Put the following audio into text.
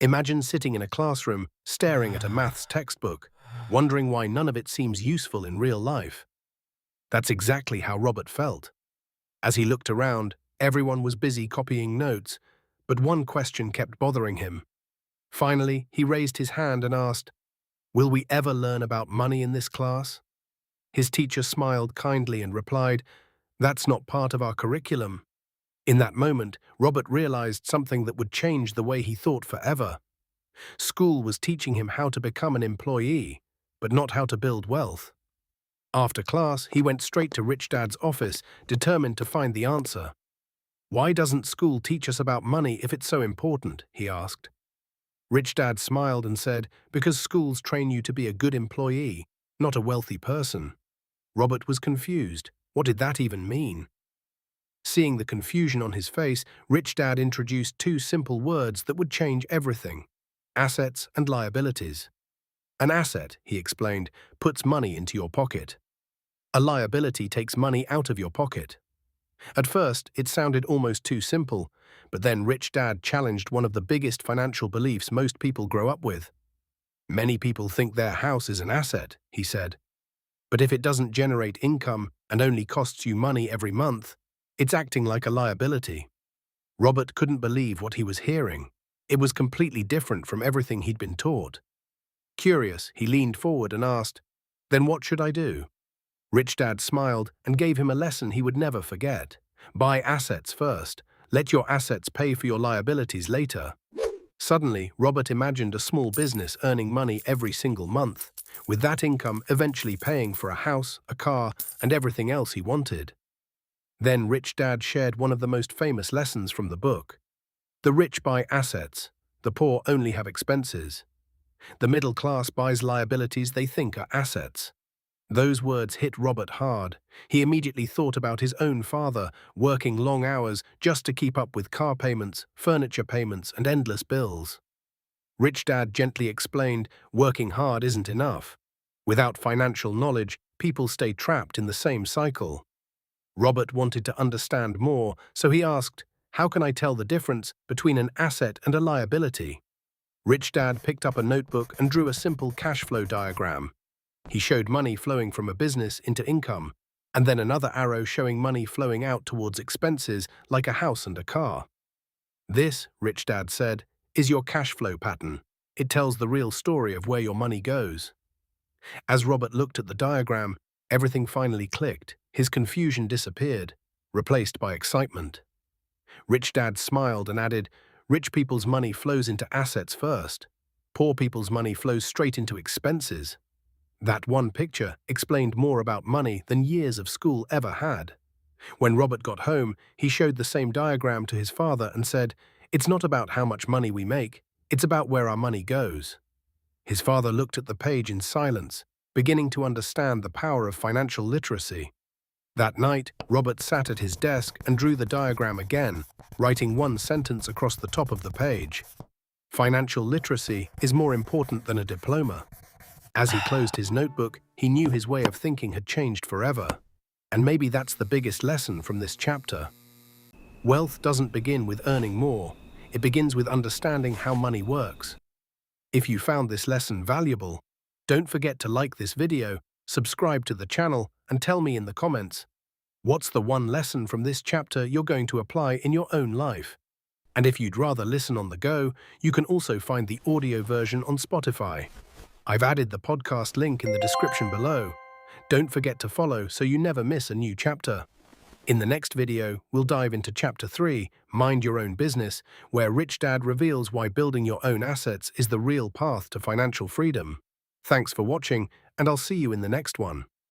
Imagine sitting in a classroom, staring at a maths textbook, wondering why none of it seems useful in real life. That's exactly how Robert felt. As he looked around, everyone was busy copying notes, but one question kept bothering him. Finally, he raised his hand and asked, "Will we ever learn about money in this class?" His teacher smiled kindly and replied, "That's not part of our curriculum." In that moment, Robert realized something that would change the way he thought forever. School was teaching him how to become an employee, but not how to build wealth. After class, he went straight to Rich Dad's office, determined to find the answer. "Why doesn't school teach us about money if it's so important?" he asked. Rich Dad smiled and said, "Because schools train you to be a good employee, not a wealthy person." Robert was confused. What did that even mean? Seeing the confusion on his face, Rich Dad introduced two simple words that would change everything: assets and liabilities. An asset, he explained, puts money into your pocket. A liability takes money out of your pocket. At first, it sounded almost too simple, but then Rich Dad challenged one of the biggest financial beliefs most people grow up with. "Many people think their house is an asset," he said. "But if it doesn't generate income and only costs you money every month, it's acting like a liability." Robert couldn't believe what he was hearing. It was completely different from everything he'd been taught. Curious, he leaned forward and asked, "Then what should I do?" Rich Dad smiled and gave him a lesson he would never forget. Buy assets first. Let your assets pay for your liabilities later. Suddenly, Robert imagined a small business earning money every single month, with that income eventually paying for a house, a car, and everything else he wanted. Then Rich Dad shared one of the most famous lessons from the book. The rich buy assets, the poor only have expenses. The middle class buys liabilities they think are assets. Those words hit Robert hard. He immediately thought about his own father, working long hours just to keep up with car payments, furniture payments, and endless bills. Rich Dad gently explained, working hard isn't enough. Without financial knowledge, people stay trapped in the same cycle. Robert wanted to understand more, so he asked, "How can I tell the difference between an asset and a liability?" Rich Dad picked up a notebook and drew a simple cash flow diagram. He showed money flowing from a business into income, and then another arrow showing money flowing out towards expenses like a house and a car. "This," Rich Dad said, "is your cash flow pattern. It tells the real story of where your money goes." As Robert looked at the diagram, everything finally clicked. His confusion disappeared, replaced by excitement. Rich Dad smiled and added, "Rich people's money flows into assets first. Poor people's money flows straight into expenses." That one picture explained more about money than years of school ever had. When Robert got home, he showed the same diagram to his father and said, "It's not about how much money we make, it's about where our money goes." His father looked at the page in silence, beginning to understand the power of financial literacy. That night, Robert sat at his desk and drew the diagram again, writing one sentence across the top of the page. "Financial literacy is more important than a diploma." As he closed his notebook, he knew his way of thinking had changed forever. And maybe that's the biggest lesson from this chapter. Wealth doesn't begin with earning more. It begins with understanding how money works. If you found this lesson valuable, don't forget to like this video, subscribe to the channel, and tell me in the comments, what's the one lesson from this chapter you're going to apply in your own life? And if you'd rather listen on the go, you can also find the audio version on Spotify. I've added the podcast link in the description below. Don't forget to follow so you never miss a new chapter. In the next video, we'll dive into Chapter 3, Mind Your Own Business, where Rich Dad reveals why building your own assets is the real path to financial freedom. Thanks for watching, and I'll see you in the next one.